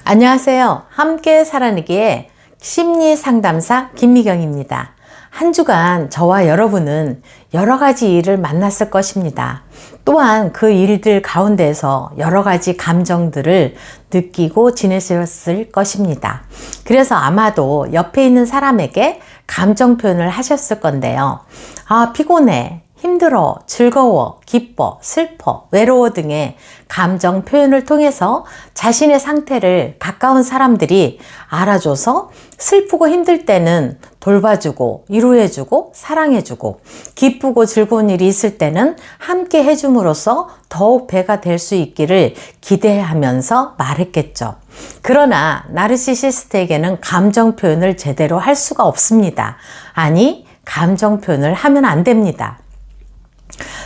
안녕하세요. 함께 살아내기의 심리상담사 김미경입니다. 한 주간 저와 여러분은 여러 가지 일을 만났을 것입니다. 또한 그 일들 가운데서 여러 가지 감정들을 느끼고 지내셨을 것입니다. 그래서 아마도 옆에 있는 사람에게 감정 표현을 하셨을 건데요. 피곤해, 힘들어, 즐거워, 기뻐, 슬퍼, 외로워 등의 감정 표현을 통해서 자신의 상태를 가까운 사람들이 알아줘서 슬프고 힘들 때는 돌봐주고 위로해주고 사랑해주고 기쁘고 즐거운 일이 있을 때는 함께 해줌으로써 더욱 배가 될 수 있기를 기대하면서 말했겠죠. 그러나 나르시시스트에게는 감정 표현을 제대로 할 수가 없습니다. 아니, 감정 표현을 하면 안 됩니다.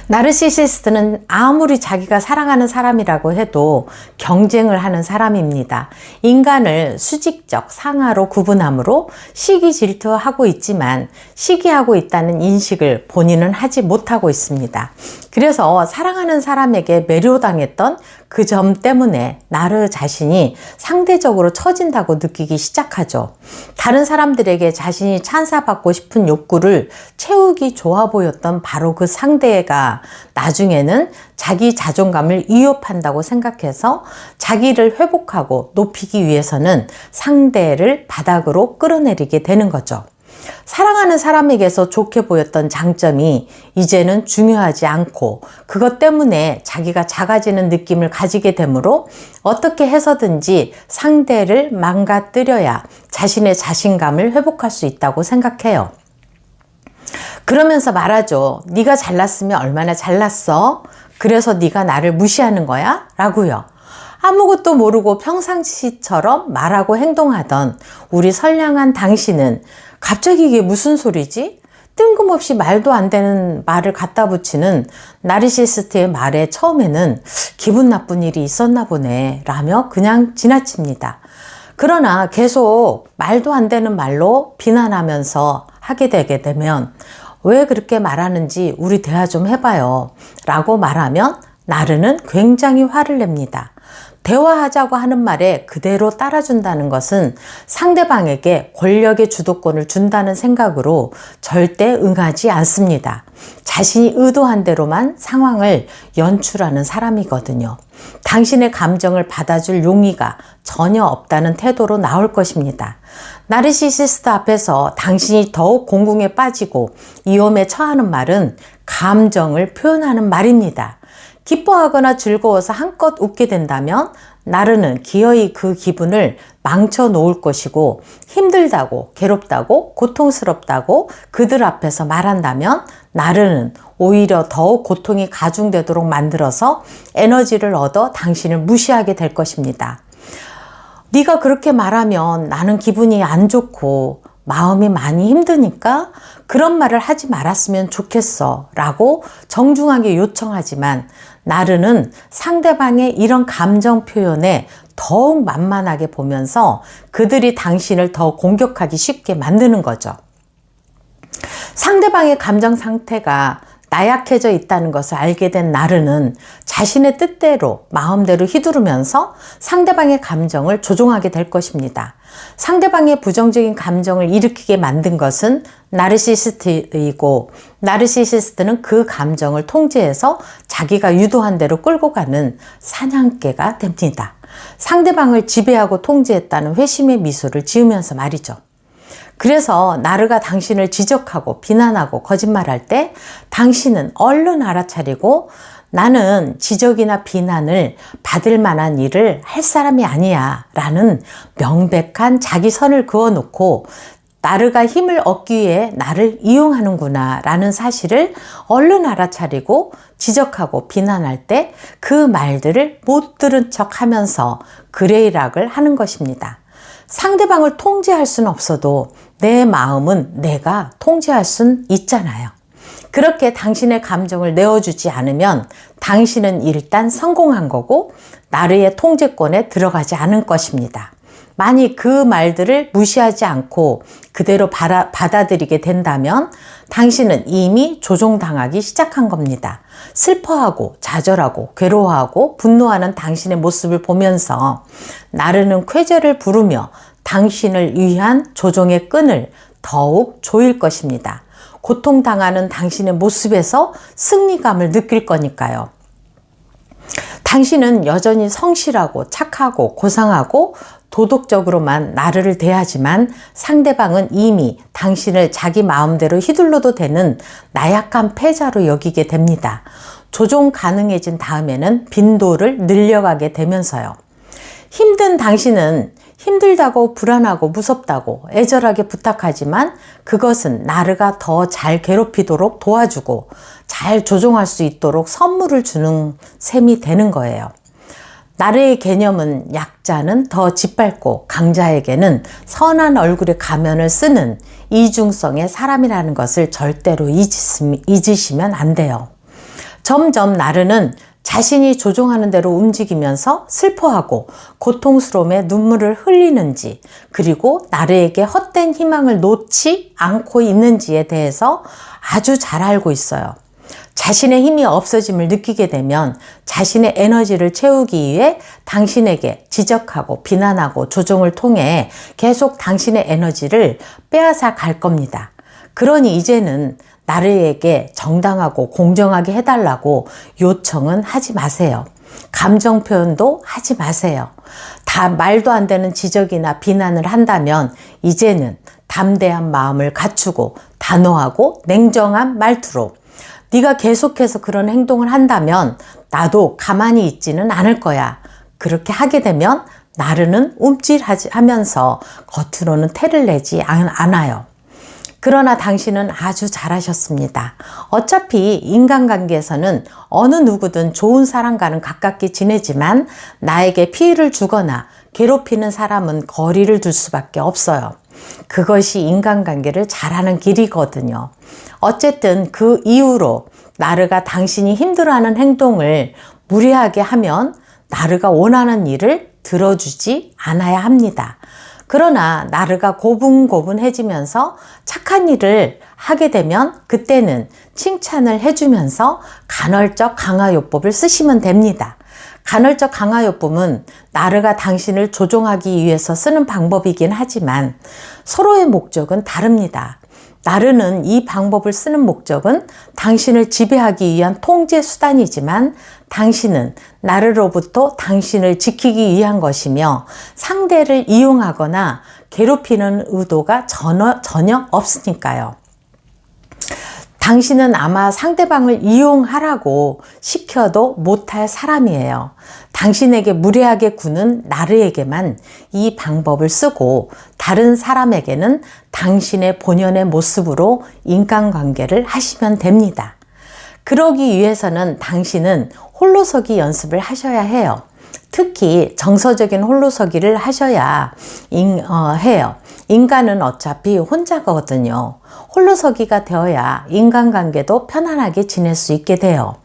나르시시스트는 아무리 자기가 사랑하는 사람이라고 해도 경쟁을 하는 사람입니다. 인간을 수직적 상하로 구분함으로 시기 질투하고 있지만 시기하고 있다는 인식을 본인은 하지 못하고 있습니다. 그래서 사랑하는 사람에게 매료당했던 그 점 때문에 나르 자신이 상대적으로 처진다고 느끼기 시작하죠. 다른 사람들에게 자신이 찬사받고 싶은 욕구를 채우기 좋아 보였던 바로 그 상대가 나중에는 자기 자존감을 위협한다고 생각해서 자기를 회복하고 높이기 위해서는 상대를 바닥으로 끌어내리게 되는 거죠. 사랑하는 사람에게서 좋게 보였던 장점이 이제는 중요하지 않고 그것 때문에 자기가 작아지는 느낌을 가지게 되므로 어떻게 해서든지 상대를 망가뜨려야 자신의 자신감을 회복할 수 있다고 생각해요. 그러면서 말하죠. 네가 잘났으면 얼마나 잘났어? 그래서 네가 나를 무시하는 거야? 라고요. 아무것도 모르고 평상시처럼 말하고 행동하던 우리 선량한 당신은 갑자기 이게 무슨 소리지? 뜬금없이 말도 안 되는 말을 갖다 붙이는 나르시시스트의 말에 처음에는 기분 나쁜 일이 있었나 보네 라며 그냥 지나칩니다. 그러나 계속 말도 안 되는 말로 비난하면서 하게 되게 되면 왜 그렇게 말하는지 우리 대화 좀 해봐요 라고 말하면 나르는 굉장히 화를 냅니다. 대화하자고 하는 말에 그대로 따라준다는 것은 상대방에게 권력의 주도권을 준다는 생각으로 절대 응하지 않습니다. 자신이 의도한 대로만 상황을 연출하는 사람이거든요. 당신의 감정을 받아줄 용의가 전혀 없다는 태도로 나올 것입니다. 나르시시스트 앞에서 당신이 더욱 공공에 빠지고 위험에 처하는 말은 감정을 표현하는 말입니다. 기뻐하거나 즐거워서 한껏 웃게 된다면 나르는 기어이 그 기분을 망쳐 놓을 것이고 힘들다고 괴롭다고 고통스럽다고 그들 앞에서 말한다면 나르는 오히려 더욱 고통이 가중되도록 만들어서 에너지를 얻어 당신을 무시하게 될 것입니다. 네가 그렇게 말하면 나는 기분이 안 좋고 마음이 많이 힘드니까 그런 말을 하지 말았으면 좋겠어 라고 정중하게 요청하지만 나르는 상대방의 이런 감정 표현에 더욱 만만하게 보면서 그들이 당신을 더 공격하기 쉽게 만드는 거죠. 상대방의 감정 상태가 나약해져 있다는 것을 알게 된 나르는 자신의 뜻대로 마음대로 휘두르면서 상대방의 감정을 조종하게 될 것입니다. 상대방의 부정적인 감정을 일으키게 만든 것은 나르시시스트이고 나르시시스트는 그 감정을 통제해서 자기가 유도한 대로 끌고 가는 사냥개가 됩니다. 상대방을 지배하고 통제했다는 회심의 미소를 지으면서 말이죠. 그래서 나르가 당신을 지적하고 비난하고 거짓말할 때 당신은 얼른 알아차리고 나는 지적이나 비난을 받을 만한 일을 할 사람이 아니야 라는 명백한 자기 선을 그어놓고 나르가 힘을 얻기 위해 나를 이용하는구나 라는 사실을 얼른 알아차리고 지적하고 비난할 때 그 말들을 못 들은 척 하면서 그레이락을 하는 것입니다. 상대방을 통제할 수는 없어도 내 마음은 내가 통제할 수는 있잖아요. 그렇게 당신의 감정을 내어주지 않으면 당신은 일단 성공한 거고 나르의 통제권에 들어가지 않을 것입니다. 만약 그 말들을 무시하지 않고 그대로 받아들이게 된다면 당신은 이미 조종당하기 시작한 겁니다. 슬퍼하고 좌절하고 괴로워하고 분노하는 당신의 모습을 보면서 나르는 쾌재를 부르며 당신을 위한 조종의 끈을 더욱 조일 것입니다. 고통당하는 당신의 모습에서 승리감을 느낄 거니까요. 당신은 여전히 성실하고 착하고 고상하고 도덕적으로만 나르를 대하지만 상대방은 이미 당신을 자기 마음대로 휘둘러도 되는 나약한 패자로 여기게 됩니다. 조종 가능해진 다음에는 빈도를 늘려가게 되면서요. 힘든 당신은 힘들다고 불안하고 무섭다고 애절하게 부탁하지만 그것은 나르가 더 잘 괴롭히도록 도와주고 잘 조종할 수 있도록 선물을 주는 셈이 되는 거예요. 나르의 개념은 약자는 더 짓밟고 강자에게는 선한 얼굴의 가면을 쓰는 이중성의 사람이라는 것을 절대로 잊으시면 안 돼요. 점점 나르는 자신이 조종하는 대로 움직이면서 슬퍼하고 고통스러움에 눈물을 흘리는지, 그리고 나르에게 헛된 희망을 놓지 않고 있는지에 대해서 아주 잘 알고 있어요. 자신의 힘이 없어짐을 느끼게 되면 자신의 에너지를 채우기 위해 당신에게 지적하고 비난하고 조종을 통해 계속 당신의 에너지를 빼앗아 갈 겁니다. 그러니 이제는 나르에게 정당하고 공정하게 해달라고 요청은 하지 마세요. 감정 표현도 하지 마세요. 다 말도 안 되는 지적이나 비난을 한다면 이제는 담대한 마음을 갖추고 단호하고 냉정한 말투로 네가 계속해서 그런 행동을 한다면 나도 가만히 있지는 않을 거야. 그렇게 하게 되면 나르는 움찔하면서 겉으로는 태를 내지 않아요. 그러나 당신은 아주 잘하셨습니다. 어차피 인간관계에서는 어느 누구든 좋은 사람과는 가깝게 지내지만 나에게 피해를 주거나 괴롭히는 사람은 거리를 둘 수밖에 없어요. 그것이 인간관계를 잘하는 길이거든요. 어쨌든 그 이후로 나르가 당신이 힘들어하는 행동을 무리하게 하면 나르가 원하는 일을 들어주지 않아야 합니다. 그러나 나르가 고분고분해지면서 착한 일을 하게 되면 그때는 칭찬을 해주면서 간헐적 강화요법을 쓰시면 됩니다. 간헐적 강화요법은 나르가 당신을 조종하기 위해서 쓰는 방법이긴 하지만 서로의 목적은 다릅니다. 나르는 이 방법을 쓰는 목적은 당신을 지배하기 위한 통제 수단이지만 당신은 나르로부터 당신을 지키기 위한 것이며 상대를 이용하거나 괴롭히는 의도가 전혀 없으니까요. 당신은 아마 상대방을 이용하라고 시켜도 못할 사람이에요. 당신에게 무례하게 구는 나르에게만 이 방법을 쓰고 다른 사람에게는 당신의 본연의 모습으로 인간관계를 하시면 됩니다. 그러기 위해서는 당신은 홀로서기 연습을 하셔야 해요. 특히 정서적인 홀로서기를 하셔야 해요. 인간은 어차피 혼자거든요. 홀로서기가 되어야 인간관계도 편안하게 지낼 수 있게 돼요.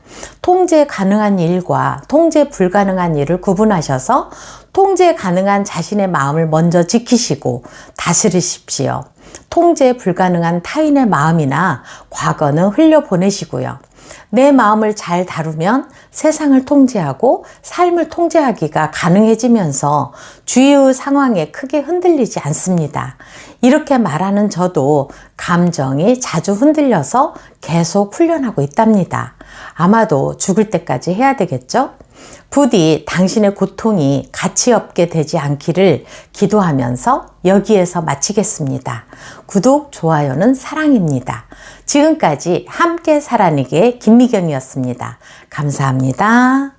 통제 가능한 일과 통제 불가능한 일을 구분하셔서 통제 가능한 자신의 마음을 먼저 지키시고 다스리십시오. 통제 불가능한 타인의 마음이나 과거는 흘려보내시고요. 내 마음을 잘 다루면 세상을 통제하고 삶을 통제하기가 가능해지면서 주위의 상황에 크게 흔들리지 않습니다. 이렇게 말하는 저도 감정이 자주 흔들려서 계속 훈련하고 있답니다. 아마도 죽을 때까지 해야 되겠죠? 부디 당신의 고통이 가치 없게 되지 않기를 기도하면서 여기에서 마치겠습니다. 구독, 좋아요는 사랑입니다. 지금까지 함께 살아내기의 김미경이었습니다. 감사합니다.